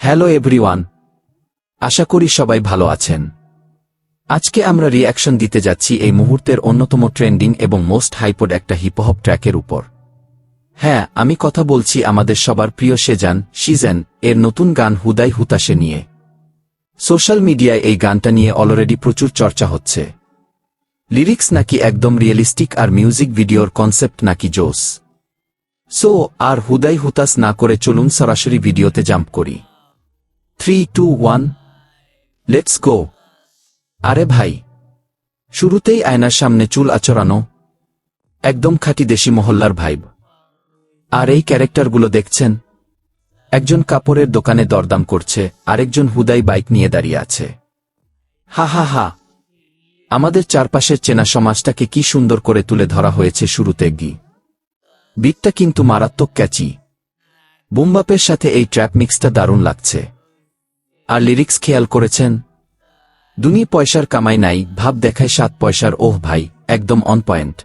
Hello everyone, আশা করি সবাই ভালো আছেন। আজকে আমরা রিঅ্যাকশন দিতে যাচ্ছি এই মুহূর্তের অন্যতম ট্রেন্ডিং এবং মোস্ট হাইপড একটা হিপহপ ট্র্যাকের উপর। হ্যাঁ, আমি কথা বলছি আমাদের সবার প্রিয় শিজেন এর নতুন গান হুদাই হুতাশে নিয়ে। সোশ্যাল মিডিয়ায় এই গানটা নিয়ে অলরেডি প্রচুর চর্চা হচ্ছে। লিরিক্স নাকি একদম রিয়েলিস্টিক আর মিউজিক ভিডিওর কনসেপ্ট নাকি জোস। সো আর হুদাই হুতাশ না করে চলুন সরাসরি ভিডিওতে জাম্প করি। 3, 2, 1, লেটস গো। আরে ভাই, শুরুতেই আয়নার সামনে চুল আচড়ানো, একদম খাঁটি দেশি মহল্লার ভাইব। আর এই ক্যারেক্টারগুলো দেখছেন, একজন কাপড়ের দোকানে দরদাম করছে, আরেকজন হুদাই বাইক নিয়ে দাঁড়িয়ে আছে। হা হা হা, আমাদের চারপাশের চেনা সমাজটাকে কি সুন্দর করে তুলে ধরা হয়েছে শুরুতে। বিটটা কিন্তু মারাত্মক ক্যাচি। বুমবাপের সাথে এই ট্র্যাপ মিক্সটা দারুণ লাগছে। আর লিরিক্স খেয়াল করেছেন? দুনি পয়সার কামাই নাই, ভাব দেখায় 7 পয়সার। ওহ ভাই, একদম অন পয়েন্ট।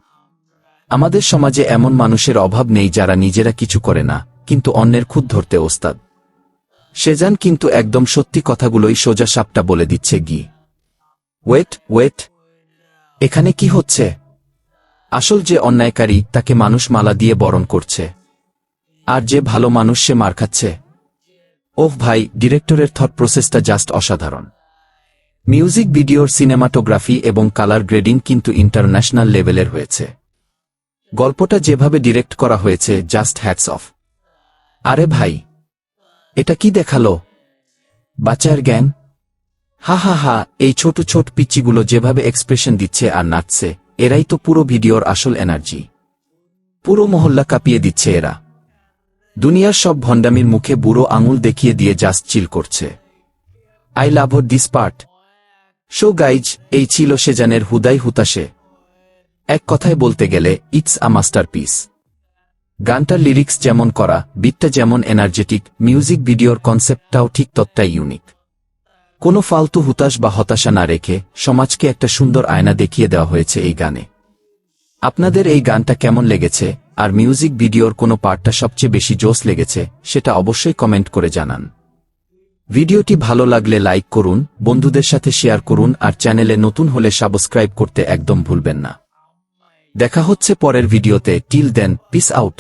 আমাদের সমাজে এমন মানুষের অভাব নেই যারা নিজেরা কিছু করে না, কিন্তু অন্যের খুদ ধরতে ওস্তাদ। সেজান কিন্তু একদম সত্যি কথাগুলোই সোজা সাপটা বলে দিচ্ছে। ওয়েট, এখানে কি হচ্ছে? আসল যে অন্যায়কারী তাকে মানুষ মালা দিয়ে বরণ করছে, আর যে ভালো মানুষ সে মার খাচ্ছে। ওহ ভাই, ডিরেক্টরের থট প্রসেসটা জাস্ট অসাধারণ। মিউজিক ভিডিওর সিনেমাটোগ্রাফি এবং কালার গ্রেডিং কিন্তু ইন্টারন্যাশনাল লেভেলের হয়েছে। গল্পটা যেভাবে ডিরেক্ট করা হয়েছে, জাস্ট হ্যাটস অফ। আরে ভাই, এটা কি দেখালো? বাচ্চার গ্যাং? হা হা হা, এই ছোট পিচ্চিগুলো যেভাবে এক্সপ্রেশন দিচ্ছে আর নাচছে, এরাই তো পুরো ভিডিওর আসল এনার্জি। পুরো মহল্লা কাঁপিয়ে দিচ্ছে এরা। দুনিয়ার সব ভণ্ডামির মুখে বুড়ো আঙুল দেখিয়ে দিয়ে জাস্ট চিল করছে। I love this part. So guys, এই ছিল সেজানের হুদাই হুতাশে। এক কথায় বলতে গেলে ইটস আ মাস্টারপিস। গানটার লিরিক্স যেমন করা, বিটটা যেমন এনার্জেটিক, মিউজিক ভিডিওর কনসেপ্টটাও ঠিক ততটাই ইউনিক। কোনো ফালতু হুতাশ বা হতাশা না রেখে সমাজকে একটা সুন্দর আয়না দেখিয়ে দেওয়া হয়েছে এই গানে। আপনাদের এই গানটা কেমন লেগেছে, আর মিউজিক ভিডিওর কোনো পার্টটা সবচেয়ে বেশি জোস লেগেছে, সেটা অবশ্যই কমেন্ট করে জানান। ভিডিওটি ভালো লাগলে লাইক করুন, বন্ধুদের সাথে শেয়ার করুন, আর চ্যানেলে নতুন হলে সাবস্ক্রাইব করতে একদম ভুলবেন না। দেখা হচ্ছে পরের ভিডিওতে। Till then, peace out.